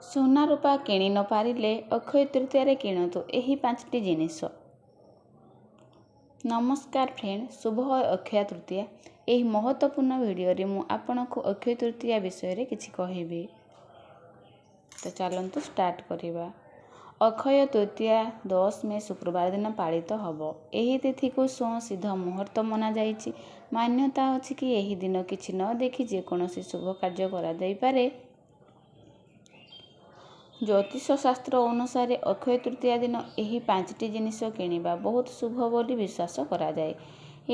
ସୁନା ରୂପା କିଣି ନ ପାରିଲେ ଅକ୍ଷୟ ତୃତୀୟାରେ କିଣନ୍ତୁ ଏହି 5ଟି ଜିନିଷ। ନମସ୍କାର ଫ୍ରେଣ୍ଡ, ଶୁଭ ଅକ୍ଷୟ ତୃତୀୟା। ଏହି ମହତ୍ତ୍ୱପୂର୍ଣ୍ଣ ଭିଡ଼ିଓରେ ମୁଁ ଆପଣଙ୍କୁ ଅକ୍ଷୟ ତୃତୀୟା ବିଷୟରେ କିଛି କହିବି। ତ ଚାଲନ୍ତୁ ଷ୍ଟାର୍ଟ କରିବା। ଅକ୍ଷୟ ତୃତୀୟା 10 ମେ ଶୁକ୍ରବାର ଦିନ ପାଳିତ ହେବ। ଏହି ତିଥିକୁ ସିଦ୍ଧ ମୁହୂର୍ତ୍ତ ମନାଯାଇଛି। ମାନ୍ୟତା ଅଛି କି ଏହି ଦିନ କିଛି ନ ଦେଖି ଯେକୌଣସି ଶୁଭ କାର୍ଯ୍ୟ କରାଯାଇପାରେ। ଜ୍ୟୋତିଷ ଶାସ୍ତ୍ର ଅନୁସାରେ ଅକ୍ଷୟ ତୃତୀୟା ଦିନ ଏହି 5ଟି ଜିନିଷ କିଣିବା ବହୁତ ଶୁଭ ବୋଲି ବିଶ୍ୱାସ କରାଯାଏ।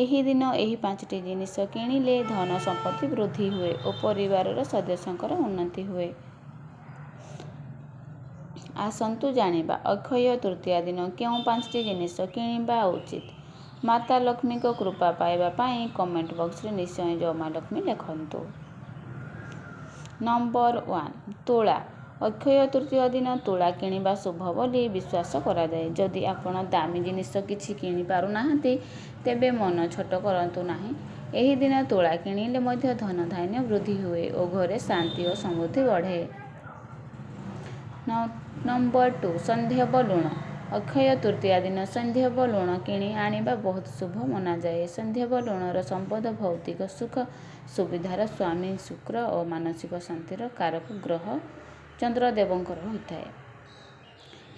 ଏହି ଦିନ ଏହି 5ଟି ଜିନିଷ କିଣିଲେ ଧନ ସମ୍ପତ୍ତି ବୃଦ୍ଧି ହୁଏ ଓ ପରିବାରର ସଦସ୍ୟଙ୍କର ଉନ୍ନତି ହୁଏ। ଆସନ୍ତୁ ଜାଣିବା ଅକ୍ଷୟ ତୃତୀୟା ଦିନ କେଉଁ 5ଟି ଜିନିଷ କିଣିବା ଉଚିତ। ମାତା ଲକ୍ଷ୍ମୀଙ୍କ କୃପା ପାଇବା ପାଇଁ କମେଣ୍ଟ ବକ୍ସରେ ନିଶ୍ଚୟ ଜୟ ମା ଲକ୍ଷ୍ମୀ ଲେଖନ୍ତୁ। ନମ୍ବର 1 ତୁଳା। ଅକ୍ଷୟ ତୃତୀୟା ଦିନ ତୁଳା କିଣିବା ଶୁଭ ବୋଲି ବିଶ୍ୱାସ କରାଯାଏ। ଯଦି ଆପଣ ଦାମୀ ଜିନିଷ କିଛି କିଣି ପାରୁନାହାନ୍ତି ତେବେ ମନ ଛୋଟ କରନ୍ତୁ ନାହିଁ। ଏହି ଦିନ ତୁଳା କିଣିଲେ ମଧ୍ୟ ଧନ ଧାନ୍ୟ ବୃଦ୍ଧି ହୁଏ ଓ ଘରେ ଶାନ୍ତି ଓ ସମୃଦ୍ଧି ବଢ଼େ। ନମ୍ବର 2 ସନ୍ଧେବ ଲୁଣ। ଅକ୍ଷୟ ତୃତୀୟା ଦିନ ସନ୍ଧେବ ଲୁଣ କିଣି ଆଣିବା ବହୁତ ଶୁଭ ମନାଯାଏ। ସନ୍ଧେବ ଲୁଣର ସମ୍ବନ୍ଧ ଭୌତିକ ସୁଖ ସୁବିଧାର ସ୍ୱାମୀ ଶୁକ୍ର ଓ ମାନସିକ ଶାନ୍ତିର କାରକ ଗ୍ରହ ଚନ୍ଦ୍ରଦେବଙ୍କର ହୋଇଥାଏ।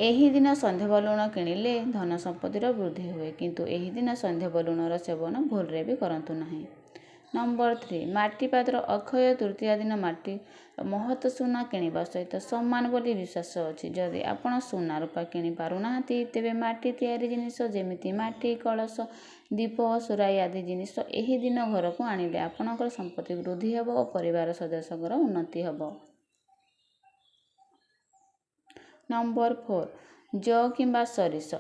ଏହି ଦିନ ସନ୍ଧେବ ଲୁଣ କିଣିଲେ ଧନ ସମ୍ପତ୍ତିର ବୃଦ୍ଧି ହୁଏ, କିନ୍ତୁ ଏହି ଦିନ ସନ୍ଧେବ ଲୁଣର ସେବନ ଭୁଲରେ ବି କରନ୍ତୁ ନାହିଁ। ନମ୍ବର 3 ମାଟି ପାତ୍ର। ଅକ୍ଷୟ ତୃତୀୟା ଦିନ ମାଟିର ମହତ ସୁନା କିଣିବା ସହିତ ସମାନ ବୋଲି ବିଶ୍ୱାସ ଅଛି। ଯଦି ଆପଣ ସୁନା ରୂପା କିଣି ପାରୁନାହାନ୍ତି ତେବେ ମାଟି ତିଆରି ଜିନିଷ ଯେମିତି ମାଟି କଳସ, ଦୀପ, ସୁରାଇ ଆଦି ଜିନିଷ ଏହି ଦିନ ଘରକୁ ଆଣିଲେ ଆପଣଙ୍କର ସମ୍ପତ୍ତି ବୃଦ୍ଧି ହେବ ଓ ପରିବାର ସଦସ୍ୟଙ୍କର ଉନ୍ନତି ହେବ। ନମ୍ବର 4 ଯଅ କିମ୍ବା ସୋରିଷ।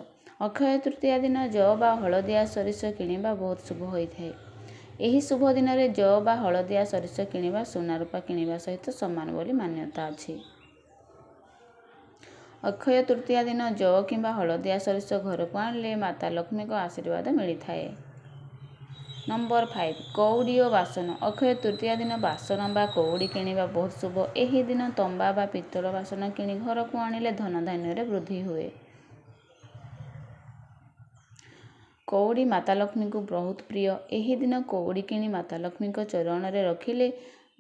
ଅକ୍ଷୟ ତୃତୀୟା ଦିନ ଯଅ ବା ହଳଦିଆ ସୋରିଷ କିଣିବା ବହୁତ ଶୁଭ ହୋଇଥାଏ। ଏହି ଶୁଭ ଦିନରେ ଯଅ ବା ହଳଦିଆ ସୋରିଷ କିଣିବା ସୁନା ରୂପା କିଣିବା ସହିତ ସମାନ ବୋଲି ମାନ୍ୟତା ଅଛି। ଅକ୍ଷୟ ତୃତୀୟା ଦିନ ଯଅ କିମ୍ବା ହଳଦିଆ ସୋରିଷ ଘରକୁ ଆଣିଲେ ମାତା ଲକ୍ଷ୍ମୀଙ୍କ ଆଶୀର୍ବାଦ ମିଳିଥାଏ। ନମ୍ବର 5 କଉଡ଼ି ଓ ବାସନ। ଅକ୍ଷୟ ତୃତୀୟା ଦିନ ବାସନ ବା କଉଡ଼ି କିଣିବା ବହୁତ ଶୁଭ। ଏହି ଦିନ ତମ୍ବା ବା ପିତ୍ତଳ ବାସନ କିଣି ଘରକୁ ଆଣିଲେ ଧନ ଧାନ୍ୟରେ ବୃଦ୍ଧି ହୁଏ। କଉଡ଼ି ମାତା ଲକ୍ଷ୍ମୀଙ୍କୁ ବହୁତ ପ୍ରିୟ। ଏହି ଦିନ କଉଡ଼ି କିଣି ମାତା ଲକ୍ଷ୍ମୀଙ୍କ ଚରଣରେ ରଖିଲେ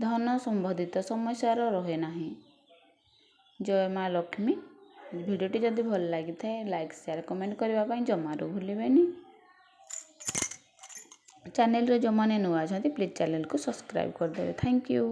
ଧନ ସମ୍ବନ୍ଧିତ ସମସ୍ୟାର ରହେ ନାହିଁ। ଜୟ ମା ଲକ୍ଷ୍ମୀ। ଭିଡ଼ିଓଟି ଯଦି ଭଲ ଲାଗିଥାଏ ଲାଇକ୍, ସେୟାର, କମେଣ୍ଟ କରିବା ପାଇଁ ଜମାରୁ ଭୁଲିବେନି। ଚ୍ୟାନେଲରେ ଯେଉଁମାନେ ନୂଆ ଅଛନ୍ତି ପ୍ଲିଜ୍ ଚ୍ୟାନେଲକୁ ସବସ୍କ୍ରାଇବ୍ କରିଦେବେ। Thank you.